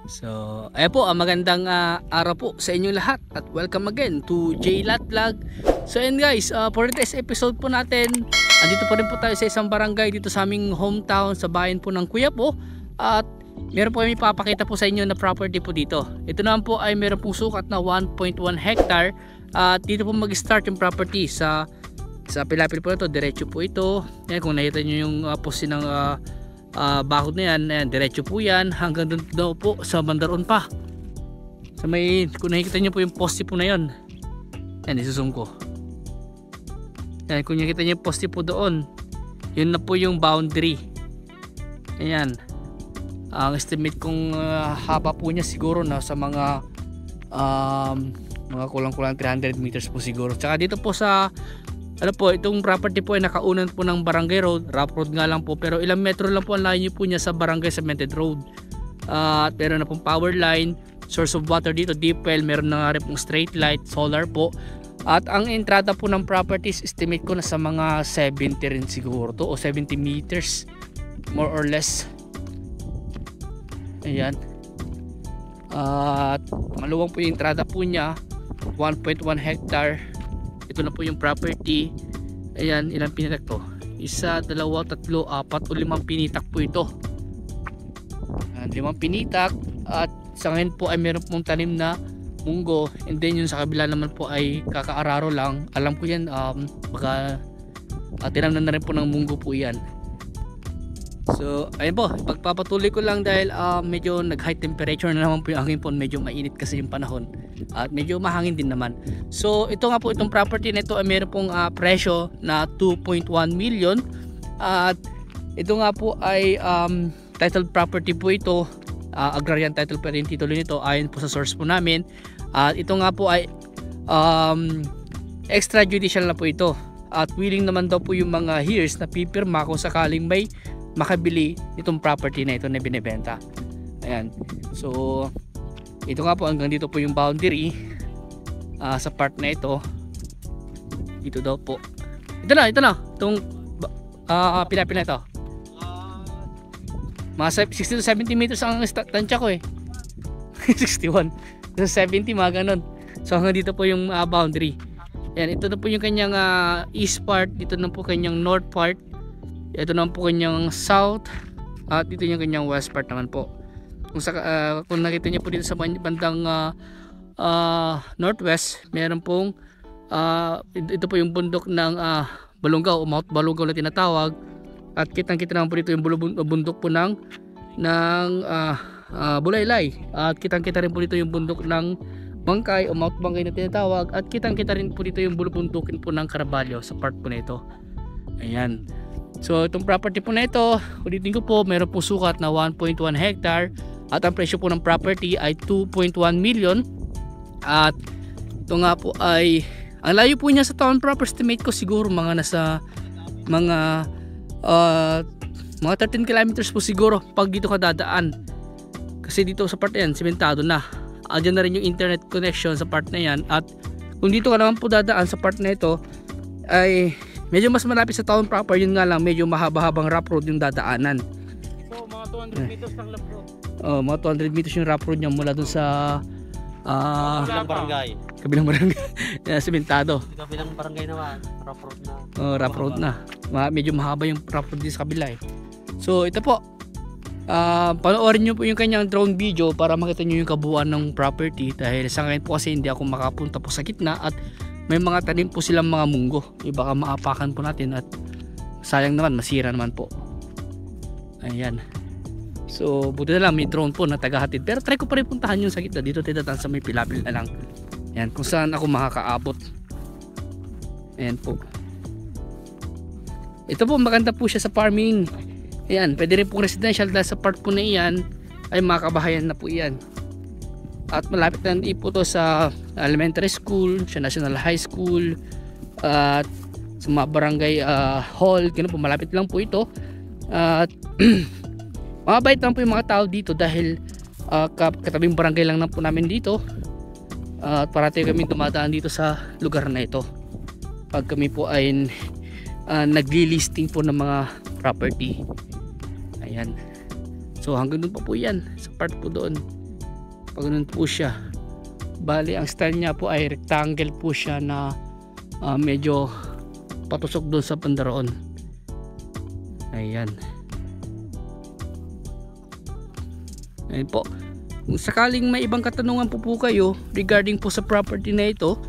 So, ayan po, magandang araw po sa inyong lahat at welcome again to JLat Vlog. So ayan guys, for today's episode po natin, andito pa rin po tayo sa isang barangay dito sa aming hometown sa bayan po ng Kuya po. At meron po kami papakita po sa inyo na property po dito. Ito naman po ay meron pong sukat na 1.1 hectare. At dito po mag-start yung property sa pilapil po ito, diretso po ito. Yan, kung nakita nyo yung poste ng bakod na yan, ayan, diretso po yan hanggang doon daw po sa bandaron pa sa may, kung nakikita nyo po yung poste po na yan, yan isusum ko yan, kung nakikita nyo yung poste po doon, yun na po yung boundary. Ayan, ang estimate kong haba po niya siguro na sa mga kulang-kulang 300 meters po siguro. Tsaka dito po sa ano po, itong property po ay nakaunan po ng barangay road, rough road nga lang po, pero ilang metro lang po ang layo po niya sa barangay cemented road. At meron na pong power line, source of water dito, deep well, meron na nga rin pong straight light, solar po. At ang entrada po ng properties, estimate ko na sa mga 70 rin siguro to, o 70 meters more or less. Ayan. At maluwang po yung entrada po niya, 1.1 hectare. Ito na po yung property. Ayan, ilang pinitak to? 1, 2, 3, 4 o 5 pinitak po ito. Ayan, 5 pinitak. At sa ngayon po ay meron pong tanim na munggo. And then yung sa kabila naman po ay kakaararo lang. Alam ko yan, baka tinamnan na rin po ng munggo po yan. So ayun po, pagpapatuloy ko lang dahil medyo nag high temperature na naman po yung hangin po, medyo mainit kasi yung panahon at medyo mahangin din naman. So ito nga po, itong property na ito ay meron pong presyo na 2.1 million. At ito nga po ay titled property po ito, agrarian title pa rin titulo nito ayon po sa source po namin. At ito nga po ay extrajudicial na po ito, at willing naman daw po yung mga heirs na pipirma kung sakaling may makabili itong property na ito na binibenta. Ayan, so ito nga po, hanggang dito po yung boundary sa part na ito. Dito daw po, ito na itong pinapil na ito, mga 60 to 70 meters ang tansya ko 61 to 70, mga ganon. So hanggang dito po yung boundary. Ayan, ito na po yung kanyang east part, dito na po kanyang north part, ito naman po kanyang south, at dito yung kanyang west part naman po. Kung nakita niyo po dito sa bandang northwest, meron pong ito po yung bundok ng Balungaw o Mount Balungaw na tinatawag. At kitang-kita naman po dito yung bundok po ng Bulaylay. At kitang-kita rin po dito yung bundok ng Bangkay o Mount Bangkay na tinatawag. At kitang-kita rin po dito yung bundukin po ng Caraballo sa part po na ito. Ayan. So itong property po na ito, ulitin ko po, meron po sukat na 1.1 hectare. At ang presyo po ng property ay 2.1 million. At ito nga po ay, ang layo po niya sa town proper, estimate ko siguro mga nasa mga 13 kilometers po siguro pag dito ka dadaan. Kasi dito sa part na yan, sementado na. Diyan na rin yung internet connection sa part na yan. At kung dito ka naman po dadaan sa part na ito, ay medyo mas malapit sa town proper. Yun nga lang, medyo mahaba-habang rough road yung dadaanan. So mga 200 meters lang rough road. Mga 200 meters yung rough road niya mula dun sa kabilang barangay sementado. Kabilang barangay naman, rough road na. Rough road na. Medyo mahaba yung rough road din sa kabila So ito po, panoorin nyo po yung kanyang drone video para makita nyo yung kabuuan ng property. Dahil sa ngayon po kasi hindi ako makapunta po sa gitna at may mga tanim po silang mga munggo, baka maapakan po natin at sayang naman, masira naman po. Ayan, so buti na lang may drone po na tagahatid, pero try ko pa rin puntahan yung sa gitna. Dito tayo sa may pilapil na lang. Ayan, kung saan ako makakaabot. Ayan po, ito po, maganda po siya sa farming. Ayan, pwede rin po residential dahil sa part po na iyan ay makabahayan na po iyan. At malapit na po ito sa elementary school, sa national high school, at sa mga barangay hall, ganun po, malapit lang po ito. At mabait lang po yung mga tao dito dahil katabing barangay lang na po namin dito. At parati kami dumadaan dito sa lugar na ito pag kami po ay nagli-listing po ng mga property. Ayan, so hanggang doon pa po yan sa part po doon. pag ganun po siya. Bali ang style niya po ay rectangle po siya na medyo patusok doon sa pandaroon. Ayan. Ayan po. Kung sakaling may ibang katanungan po kayo regarding po sa property na ito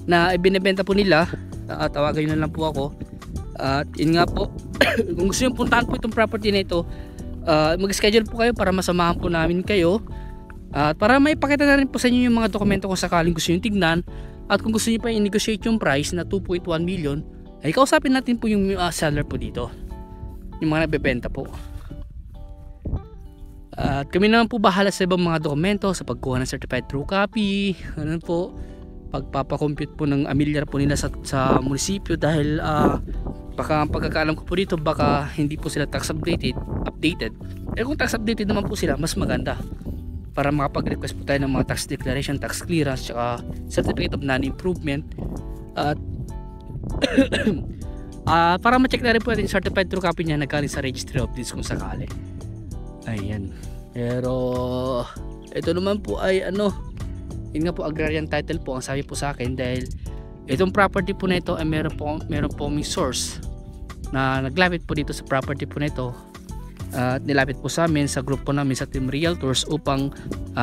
na ibinebenta po nila, tawagan nyo na lang po ako. At yun nga po, kung gusto nyo puntahan po itong property na ito, mag-schedule po kayo para masamahan po namin kayo. At para may pakita na rin po sa inyo yung mga dokumento kung sakaling gusto nyo tignan. At kung gusto nyo pa i-negotiate yung price na 2.1 million, ay kausapin natin po yung seller po dito, yung mga nagbebenta po. At kami naman po bahala sa ibang mga dokumento, sa pagkuha ng certified true copy, ano po, pagpapakompute po ng amilyar po nila sa munisipyo, dahil baka pagkakaalam ko po dito, baka hindi po sila tax updated. Kung tax updated naman po sila, mas maganda para makapag-request po tayo ng mga tax declaration, tax clearance, tsaka certificate of non-improvement. At para ma-check na rin po natin certified true copy niya nagaling sa registry of deeds kung sakali. Ayan. Pero ito naman po ay yun nga po, agrarian title po ang sabi po sa akin, dahil itong property po na ito ay meron po may source na naglapit po dito sa property po na ito. At nilapit po sa amin, sa group po namin sa Team Realtors, upang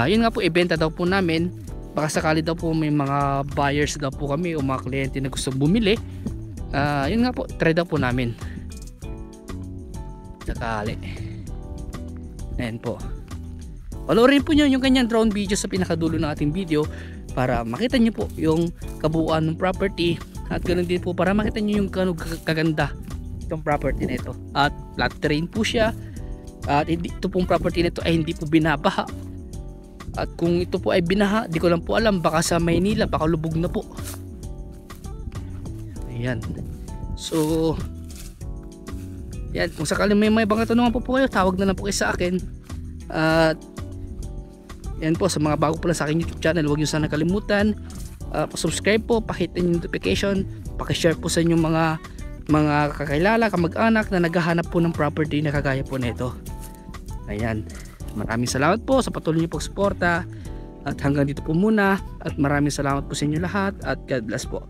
yun nga po, ibenta daw po namin. Baka sakali daw po may mga buyers daw po kami o mga kliyente na gusto bumili. Yun nga po, try daw po namin sakali. Ayan po, panoorin po nyo yung kanyang drone video sa pinakadulo ng ating video para makita nyo po yung kabuuan ng property, at ganoon din po para makita nyo yung kaganda itong property na ito. At flat terrain po siya, at ito pong property na ito ay hindi po binabaha. At kung ito po ay binaha, di ko lang po alam, baka sa Maynila baka lubog na po. Ayan. So yan, kung sakaling may ibang katanungan po kayo, tawag na lang po kayo sa akin. At yan po, sa mga bago po lang sa aking YouTube channel, huwag nyo sana kalimutan subscribe po, pakita yung notification, pakishare po sa inyong mga kakilala, kamag-anak na naghahanap po ng property na kagaya po nito. Ayan, maraming salamat po sa patuloy niyo pagsuporta, at hanggang dito po muna, at maraming salamat po sa inyo lahat, at God bless po.